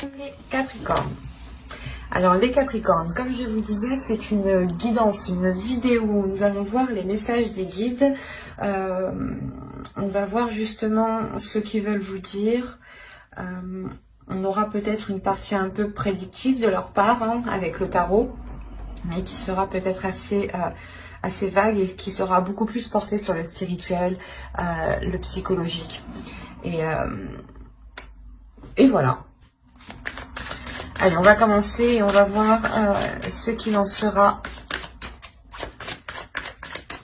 Les Capricornes. Alors les Capricornes, comme je vous disais, c'est une guidance, une vidéo où nous allons voir les messages des guides. On va voir justement ce qu'ils veulent vous dire. On aura peut-être une partie un peu prédictive de leur part avec le tarot, mais qui sera peut-être assez vague et qui sera beaucoup plus portée sur le spirituel, le psychologique. Et voilà. Allez, on va commencer et on va voir ce qu'il en sera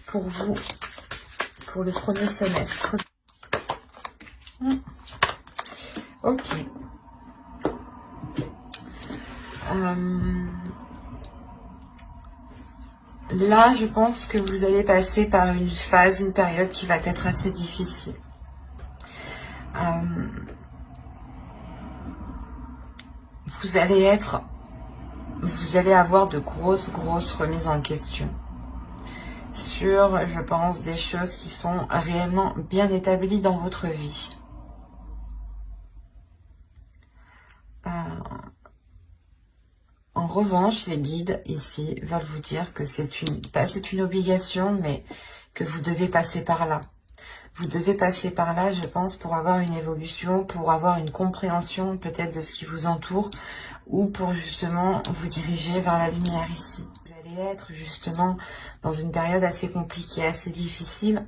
pour vous pour le premier semestre. Ok. Là, je pense que vous allez passer par une phase, une période qui va être assez difficile. Vous allez avoir de grosses remises en question sur, je pense, des choses qui sont réellement bien établies dans votre vie. En revanche, les guides ici veulent vous dire que c'est une obligation, mais que vous devez passer par là. Vous devez passer par là, je pense, pour avoir une évolution, pour avoir une compréhension peut-être de ce qui vous entoure, ou pour justement vous diriger vers la lumière ici. Vous allez être justement dans une période assez compliquée, assez difficile,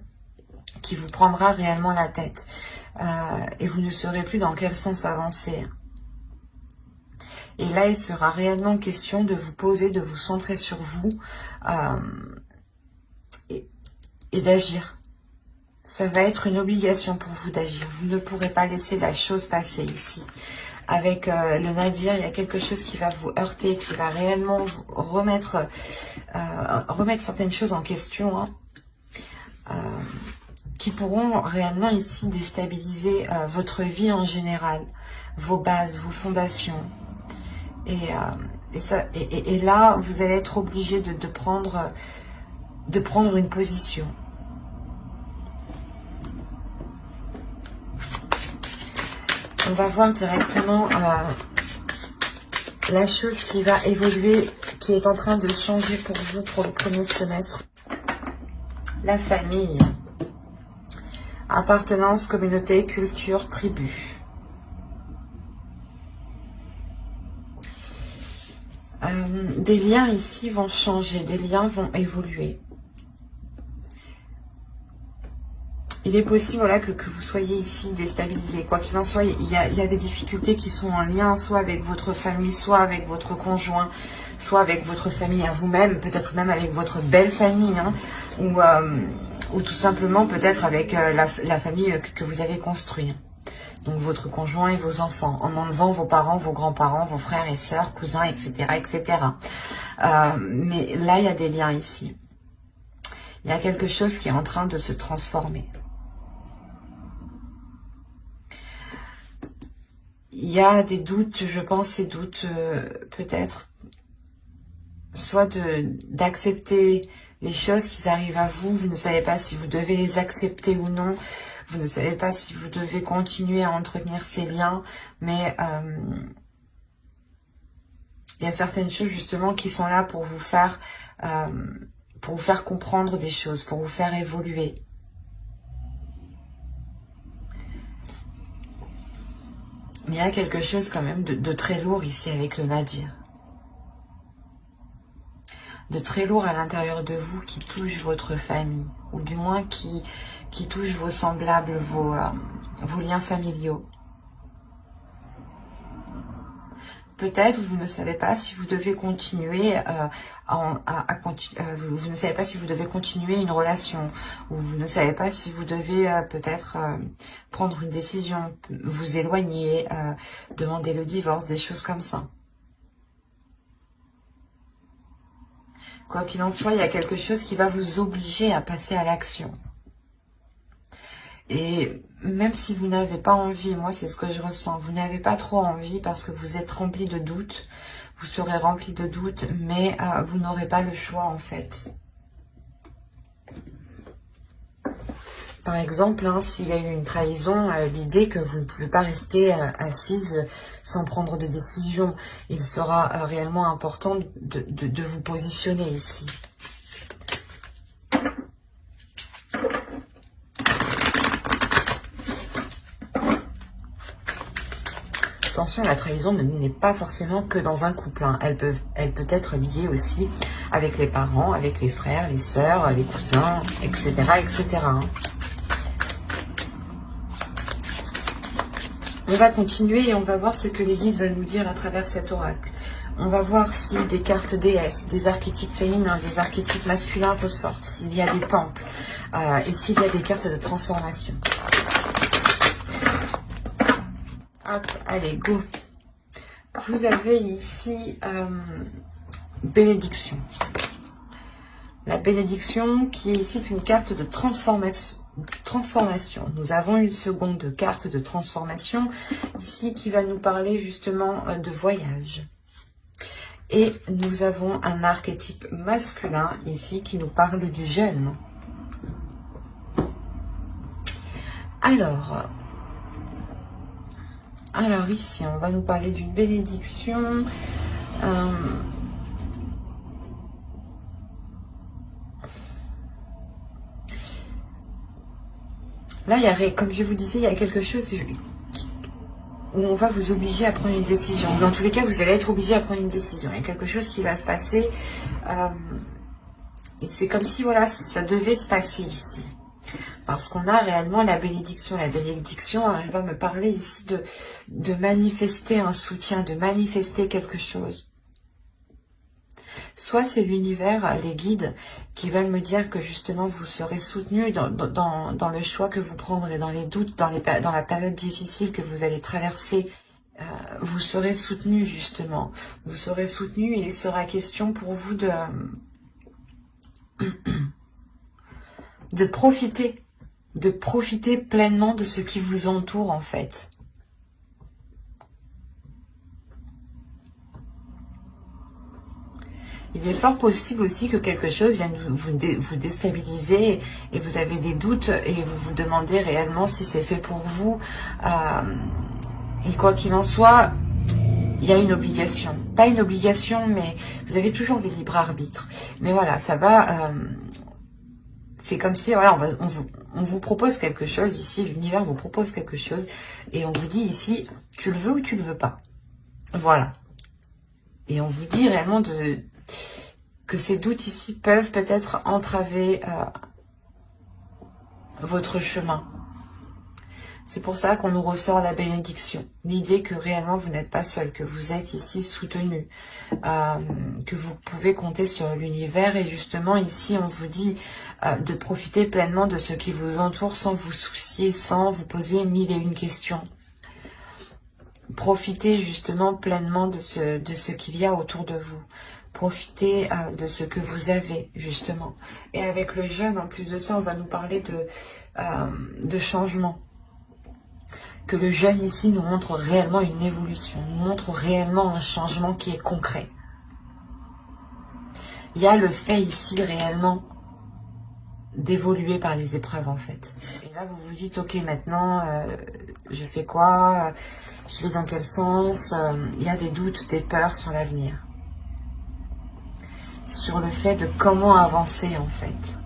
qui vous prendra réellement la tête. Et vous ne saurez plus dans quel sens avancer. Et là, il sera réellement question de vous poser, de vous centrer sur vous et d'agir. Ça va être une obligation pour vous d'agir. Vous ne pourrez pas laisser la chose passer ici. Avec le Nadir, il y a quelque chose qui va vous heurter, qui va réellement vous remettre certaines choses en question, qui pourront réellement ici déstabiliser votre vie en général, vos bases, vos fondations. Et là, vous allez être obligé de prendre une position. On va voir directement la chose qui va évoluer, qui est en train de changer pour vous pour le premier semestre. La famille. Appartenance, communauté, culture, tribu. Des liens ici vont changer, des liens vont évoluer. Il est possible voilà, que vous soyez ici déstabilisé. Quoi qu'il en soit, il y a des difficultés qui sont en lien soit avec votre famille, soit avec votre conjoint, soit avec votre famille à vous-même, peut-être même avec votre belle famille, ou tout simplement peut-être avec la famille que vous avez construite. Donc votre conjoint et vos enfants, en enlevant vos parents, vos grands-parents, vos frères et sœurs, cousins, etc. etc. Mais là, il y a des liens ici. Il y a quelque chose qui est en train de se transformer. Il y a des doutes, je pense, ces doutes peut-être, soit d'accepter les choses qui arrivent à vous, vous ne savez pas si vous devez les accepter ou non, vous ne savez pas si vous devez continuer à entretenir ces liens, mais il y a certaines choses justement qui sont là pour vous faire comprendre des choses, pour vous faire évoluer. Mais il y a quelque chose quand même de très lourd ici avec le Nadir. De très lourd à l'intérieur de vous qui touche votre famille. Ou du moins qui touche vos semblables, vos liens familiaux. Peut-être vous ne savez pas si vous devez continuer vous ne savez pas si vous devez continuer une relation, ou vous ne savez pas si vous devez peut-être prendre une décision, vous éloigner, demander le divorce, des choses comme ça. Quoi qu'il en soit, il y a quelque chose qui va vous obliger à passer à l'action. Et même si vous n'avez pas envie, moi c'est ce que je ressens, vous n'avez pas trop envie parce que vous êtes rempli de doutes, vous serez rempli de doutes, mais vous n'aurez pas le choix en fait. Par exemple, hein, s'il y a eu une trahison, l'idée que vous ne pouvez pas rester assise sans prendre de décision. Il sera réellement important de vous positionner ici. Attention, la trahison n'est pas forcément que dans un couple. Hein. Elle peut être liée aussi avec les parents, avec les frères, les sœurs, les cousins, etc. etc. hein. On va continuer et on va voir ce que les guides veulent nous dire à travers cet oracle. On va voir si des cartes déesses, des archétypes féminins, des archétypes masculins ressortent, s'il y a des temples et s'il y a des cartes de transformation. Hop, allez, go. Vous avez ici bénédiction. La bénédiction qui est ici une carte de transformation. Nous avons une seconde carte de transformation ici qui va nous parler justement de voyage. Et nous avons un archétype masculin ici qui nous parle du jeûne. Alors ici, on va nous parler d'une bénédiction. Là, il y a, comme je vous disais, il y a quelque chose où on va vous obliger à prendre une décision. Dans tous les cas, vous allez être obligé à prendre une décision. Il y a quelque chose qui va se passer. Et c'est comme si, voilà, ça devait se passer ici. Parce qu'on a réellement la bénédiction. La bénédiction, elle va me parler ici de manifester un soutien, de manifester quelque chose. Soit c'est l'univers, les guides, qui veulent me dire que justement vous serez soutenu dans le choix que vous prendrez, dans les doutes, dans la période difficile que vous allez traverser. Vous serez soutenu justement. Vous serez soutenu et il sera question pour vous de profiter pleinement de ce qui vous entoure en fait. Il est fort possible aussi que quelque chose vienne vous déstabiliser et vous avez des doutes et vous vous demandez réellement si c'est fait pour vous. Et quoi qu'il en soit, il y a une obligation. Pas une obligation, mais vous avez toujours le libre arbitre. Mais voilà, ça va... c'est comme si, voilà, on vous propose quelque chose ici, l'univers vous propose quelque chose et on vous dit ici, tu le veux ou tu le veux pas. Voilà. Et on vous dit réellement que ces doutes ici peuvent peut-être entraver votre chemin. C'est pour ça qu'on nous ressort la bénédiction. L'idée que réellement vous n'êtes pas seul, que vous êtes ici soutenu, que vous pouvez compter sur l'univers. Et justement ici on vous dit de profiter pleinement de ce qui vous entoure sans vous soucier, sans vous poser 1001 questions. Profitez justement pleinement de ce qu'il y a autour de vous. Profitez de ce que vous avez, justement. Et avec le jeûne, en plus de ça, on va nous parler de changement. Que le jeûne ici nous montre réellement une évolution, nous montre réellement un changement qui est concret. Il y a le fait ici réellement d'évoluer par les épreuves en fait. Et là vous vous dites, ok maintenant, je fais quoi? Je vais dans quel sens? Il y a des doutes, des peurs sur l'avenir. Sur le fait de comment avancer en fait.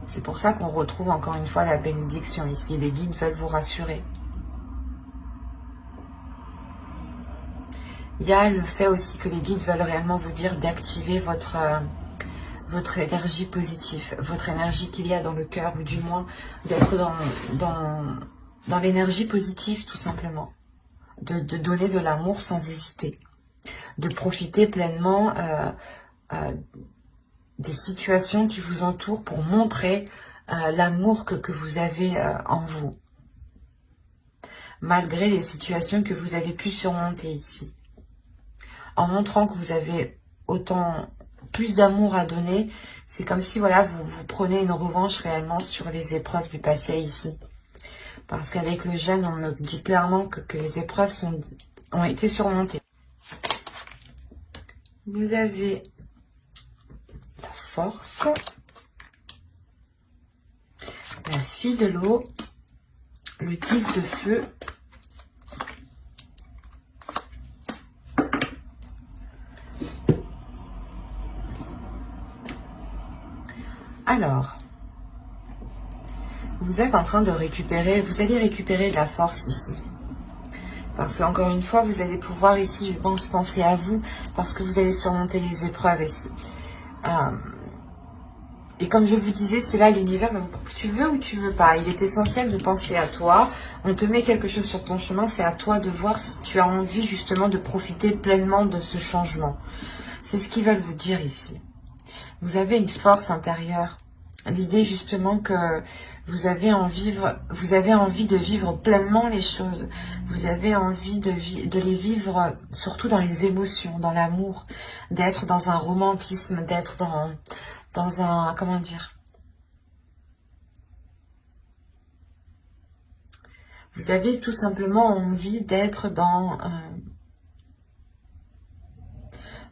C'est pour ça qu'on retrouve encore une fois la bénédiction ici. Les guides veulent vous rassurer. Il y a le fait aussi que les guides veulent réellement vous dire d'activer votre énergie positive, votre énergie qu'il y a dans le cœur, ou du moins d'être dans l'énergie positive tout simplement. De donner de l'amour sans hésiter. De profiter pleinement des situations qui vous entourent pour montrer l'amour que vous avez en vous. Malgré les situations que vous avez pu surmonter ici. En montrant que vous avez plus d'amour à donner, c'est comme si voilà vous prenez une revanche réellement sur les épreuves du passé ici. Parce qu'avec le jeûne, on me dit clairement que les épreuves ont été surmontées. Vous avez la force. la fille de l'eau, le 10 de feu, alors, vous êtes en train de récupérer, vous allez récupérer de la force ici. Parce qu'encore une fois, vous allez pouvoir ici, je pense, penser à vous, parce que vous allez surmonter les épreuves ici. Et comme je vous disais, c'est là l'univers, tu veux ou tu veux pas. Il est essentiel de penser à toi. On te met quelque chose sur ton chemin, c'est à toi de voir si tu as envie justement de profiter pleinement de ce changement. C'est ce qu'ils veulent vous dire ici. Vous avez une force intérieure. L'idée justement que vous avez envie de vivre pleinement les choses. Vous avez envie de les vivre surtout dans les émotions, dans l'amour, d'être dans un romantisme, d'être dans un, comment dire, vous avez tout simplement envie d'être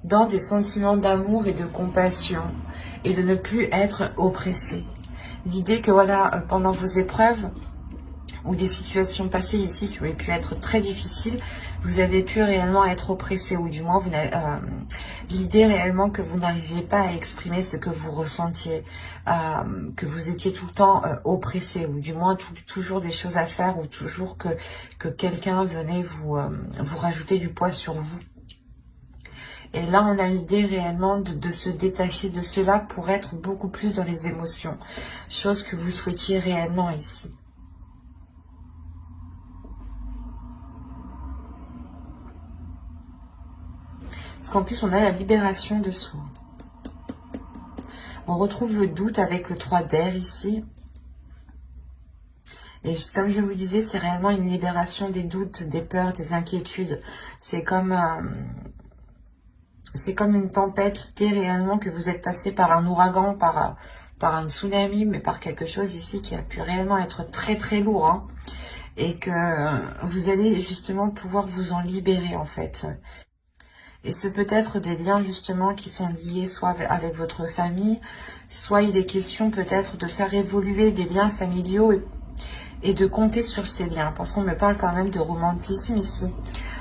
dans des sentiments d'amour et de compassion et de ne plus être oppressé. L'idée que voilà, pendant vos épreuves ou des situations passées ici qui auraient pu être très difficiles, vous avez pu réellement être oppressé, ou du moins l'idée réellement que vous n'arriviez pas à exprimer ce que vous ressentiez, que vous étiez tout le temps oppressé, ou du moins toujours des choses à faire, ou toujours que quelqu'un venait vous rajouter du poids sur vous. Et là, on a l'idée réellement de se détacher de cela pour être beaucoup plus dans les émotions. Chose que vous souhaitiez réellement ici. Parce qu'en plus, on a la libération de soi. On retrouve le doute avec le 3 d'air ici. Et comme je vous disais, c'est réellement une libération des doutes, des peurs, des inquiétudes. C'est comme une tempête, l'idée réellement que vous êtes passé par un ouragan, par un tsunami, mais par quelque chose ici qui a pu réellement être très très lourd. Hein, et que vous allez justement pouvoir vous en libérer en fait. Et ce peut être des liens justement qui sont liés soit avec votre famille, soit il est question peut-être de faire évoluer des liens familiaux et de compter sur ces liens. Parce qu'on me parle quand même de romantisme ici,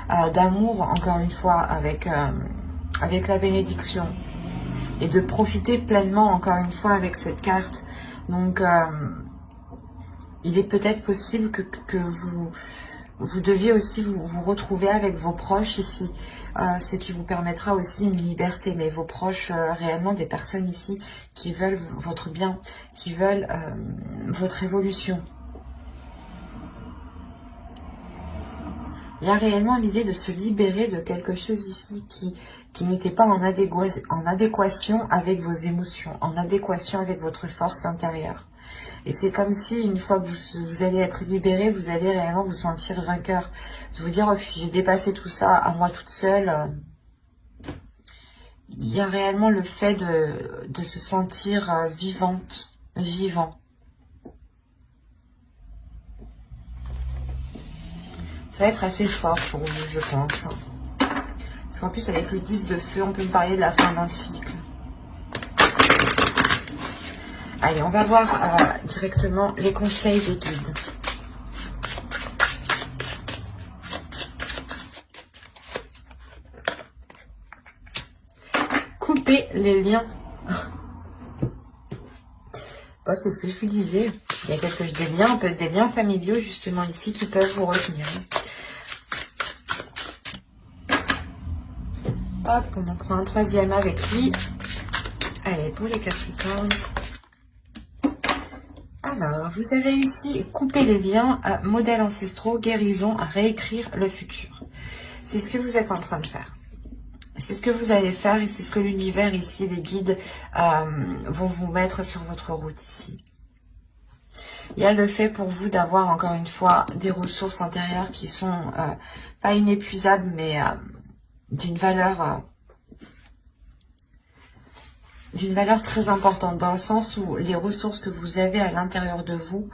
d'amour encore une fois avec la bénédiction. Et de profiter pleinement encore une fois avec cette carte. Donc il est peut-être possible que vous deviez aussi vous retrouver avec vos proches ici, ce qui vous permettra aussi une liberté, mais vos proches, réellement des personnes ici qui veulent votre bien, qui veulent votre évolution. Il y a réellement l'idée de se libérer de quelque chose ici qui n'était pas en adéquation avec vos émotions, en adéquation avec votre force intérieure. Et c'est comme si, une fois que vous allez être libéré, vous allez réellement vous sentir vainqueur. De vous dire, oh, j'ai dépassé tout ça à moi toute seule. Il y a réellement le fait de se sentir vivante, vivant. Ça va être assez fort pour vous, je pense. Parce qu'en plus, avec le 10 de feu, on peut me parler de la fin d'un cycle. Allez, on va voir directement les conseils des guides. Couper les liens. Bon, c'est ce que je vous disais. Il y a des liens familiaux justement ici qui peuvent vous retenir. Hop, on en prend un troisième avec lui. Allez, pour les Capricornes. Alors, vous avez réussi à couper les liens, modèles ancestraux, guérison, à réécrire le futur. C'est ce que vous êtes en train de faire. C'est ce que vous allez faire et c'est ce que l'univers ici, les guides, vont vous mettre sur votre route ici. Il y a le fait pour vous d'avoir encore une fois des ressources intérieures qui sont pas inépuisables, mais d'une valeur très importante, dans le sens où les ressources que vous avez à l'intérieur de vous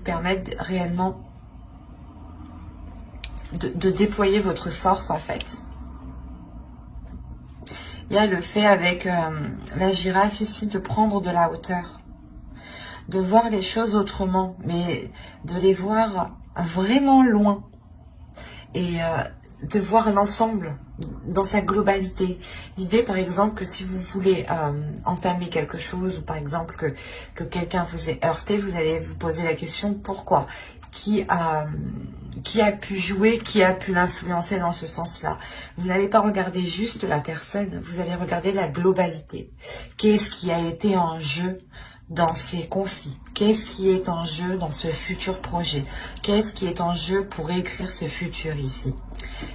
permettent réellement de déployer votre force en fait. Il y a le fait avec la girafe ici de prendre de la hauteur. de voir les choses autrement, mais de les voir vraiment loin. Et de voir l'ensemble dans sa globalité. L'idée, par exemple, que si vous voulez entamer quelque chose, ou par exemple que quelqu'un vous ait heurté, vous allez vous poser la question pourquoi, qui a pu jouer, qui a pu l'influencer dans ce sens-là. Vous n'allez pas regarder juste la personne, vous allez regarder la globalité. Qu'est-ce qui a été en jeu dans ces conflits? Qu'est-ce qui est en jeu dans ce futur projet? Qu'est-ce qui est en jeu pour écrire ce futur ici?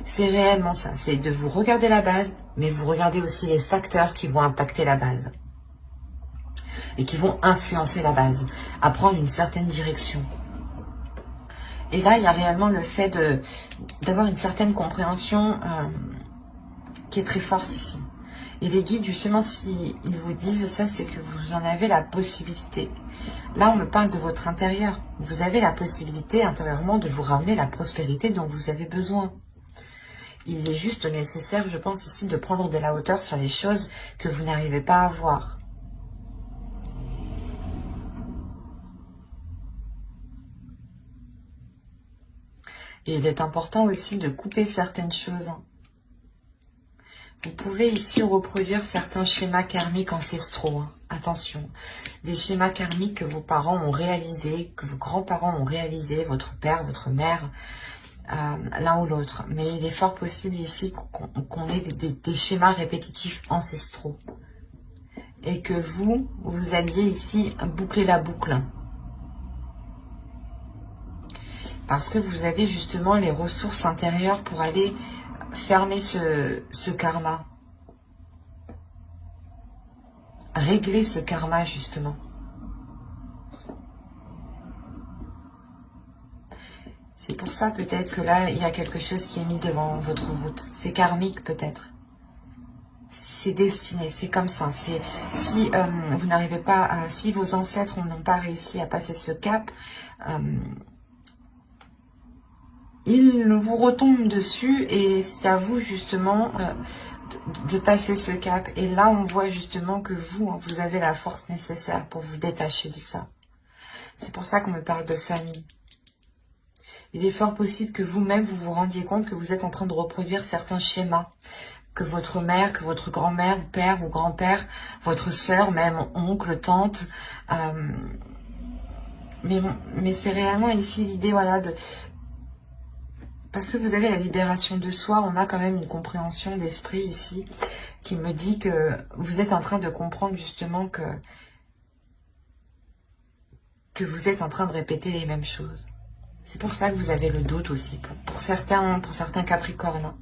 C'est réellement ça, c'est de vous regarder la base, mais vous regardez aussi les facteurs qui vont impacter la base et qui vont influencer la base à prendre une certaine direction. Et là, il y a réellement le fait d'avoir une certaine compréhension qui est très forte ici. Et les guides, justement, s'ils vous disent ça, c'est que vous en avez la possibilité. Là, on me parle de votre intérieur. Vous avez la possibilité intérieurement de vous ramener la prospérité dont vous avez besoin. Il est juste nécessaire, je pense ici, de prendre de la hauteur sur les choses que vous n'arrivez pas à voir. Et il est important aussi de couper certaines choses. Vous pouvez ici reproduire certains schémas karmiques ancestraux. Attention, des schémas karmiques que vos parents ont réalisés, que vos grands-parents ont réalisés, votre père, votre mère, l'un ou l'autre. Mais il est fort possible ici qu'on ait des schémas répétitifs ancestraux. Et que vous alliez ici boucler la boucle. Parce que vous avez justement les ressources intérieures pour aller fermer ce karma. Régler ce karma, justement. C'est pour ça peut-être que là, il y a quelque chose qui est mis devant votre route. C'est karmique peut-être. C'est destiné, c'est comme ça. Si vous n'arrivez pas, si vos ancêtres n'ont pas réussi à passer ce cap, ils vous retombent dessus et c'est à vous justement de passer ce cap. Et là, on voit justement que vous avez la force nécessaire pour vous détacher de ça. C'est pour ça qu'on me parle de famille. Il est fort possible que vous-même, vous vous rendiez compte que vous êtes en train de reproduire certains schémas. Que votre mère, que votre grand-mère, père ou grand-père, votre sœur, même oncle, tante. Mais c'est réellement ici l'idée, voilà, parce que vous avez la libération de soi, on a quand même une compréhension d'esprit ici qui me dit que vous êtes en train de comprendre justement que vous êtes en train de répéter les mêmes choses. C'est pour ça que vous avez le doute aussi, pour certains Capricornes.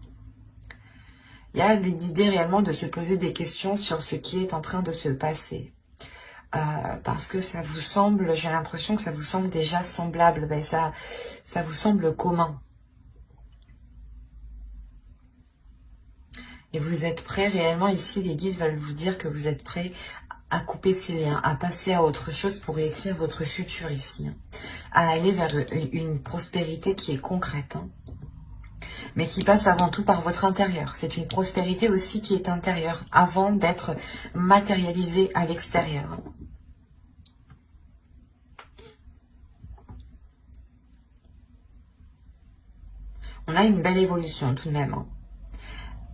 Il y a l'idée réellement de se poser des questions sur ce qui est en train de se passer. Parce que ça vous semble, j'ai l'impression que ça vous semble déjà semblable, ben ça vous semble commun. Et vous êtes prêts réellement, ici les guides veulent vous dire que vous êtes prêts à couper ces liens, à passer à autre chose pour écrire votre futur ici. À aller vers une prospérité qui est concrète. Mais qui passe avant tout par votre intérieur. C'est une prospérité aussi qui est intérieure, avant d'être matérialisée à l'extérieur. On a une belle évolution tout de même.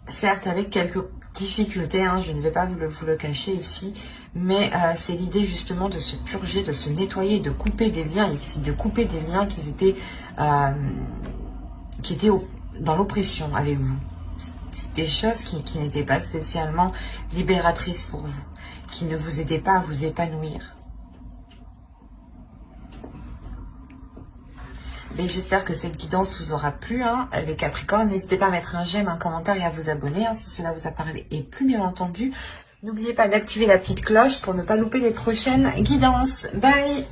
Certes, avec quelques difficultés, je ne vais pas vous le cacher ici, mais c'est l'idée justement de se purger, de se nettoyer, de couper des liens ici, de couper des liens qui étaient dans l'oppression avec vous. C'est des choses qui n'étaient pas spécialement libératrices pour vous, qui ne vous aidaient pas à vous épanouir. Et j'espère que cette guidance vous aura plu, les Capricornes. N'hésitez pas à mettre un j'aime, un commentaire et à vous abonner si cela vous a parlé. Et plus bien entendu, n'oubliez pas d'activer la petite cloche pour ne pas louper les prochaines guidances. Bye!